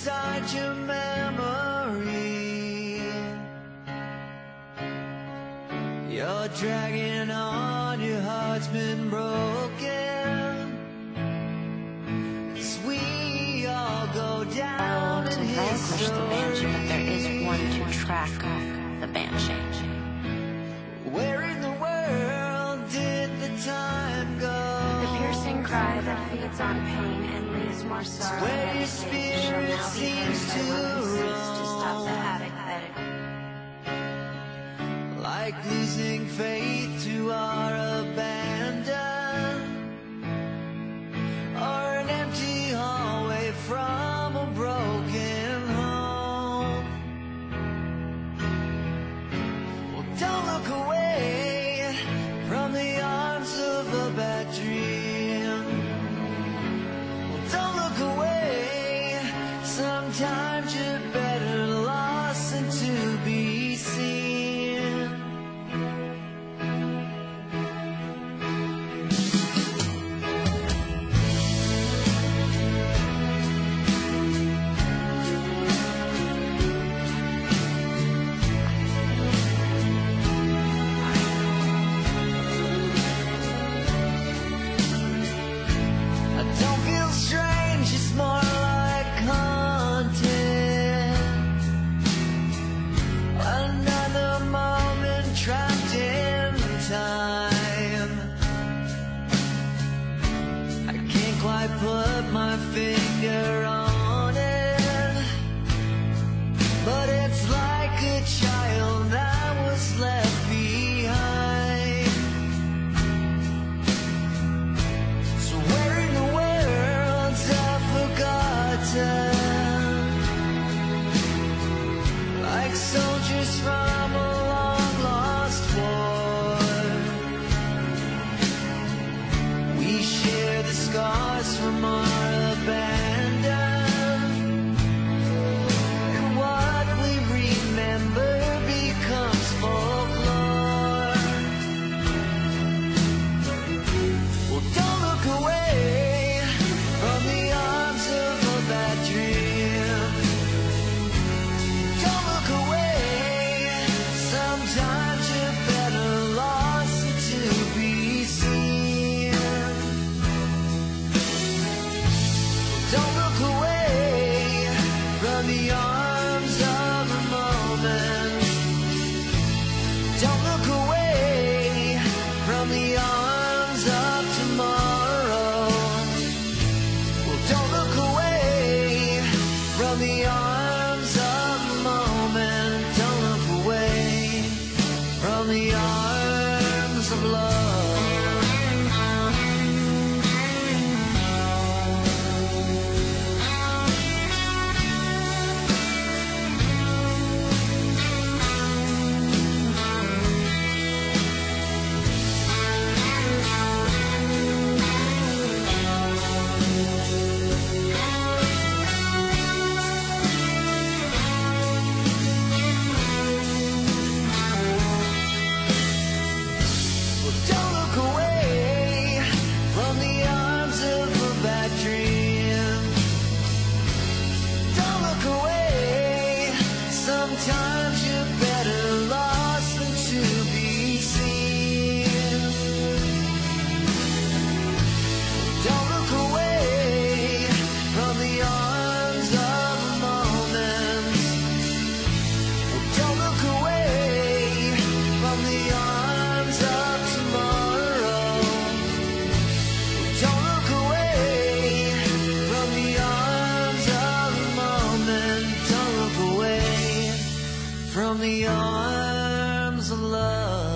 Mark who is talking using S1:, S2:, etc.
S1: inside your memory. You're dragging on, your heart's been broken. 'Cause we all go down in
S2: history. The Banshee, but there is one to track the Banshee.
S1: Where in the world did the time go?
S2: The piercing cry that feeds on pain and leaves more sorrow
S1: Where
S2: than
S1: your
S2: it shall
S1: spirit
S2: now be
S1: seems
S2: heard
S1: to
S2: by one who seeks to stop the
S1: roam.
S2: havoc that it
S1: Like losing faith to our abandon, or an empty hallway from a broken home. Well, don't look away from the arms of a bad dream. Well, don't look away, sometimes you're better lost than to be seen. I don't feel strange, it's more like haunted. Another moment trapped in time. I can't quite put my finger on it, but it's like a child that was left behind. So where in the world's I forgotten? Like soldiers from a long lost war, we share the scars from our abandon, and what we remember becomes folklore. Well, don't look away from the arms of a bad dream. Don't look away, sometimes you're better lost than to be seen. Don't look away from the arms of a moment. Don't look away from the arms of tomorrow. Well, don't look away from the arms of the moment. Don't look away from the arms of love. Well, don't look away from the arms of a bad dream. Don't look away, sometimes you're better lost than to be seen. Don't look away from the arms of a moment. Don't look away from the arms of tomorrow. Don't look away from the arms of the moment. Don't look away from the arms of love.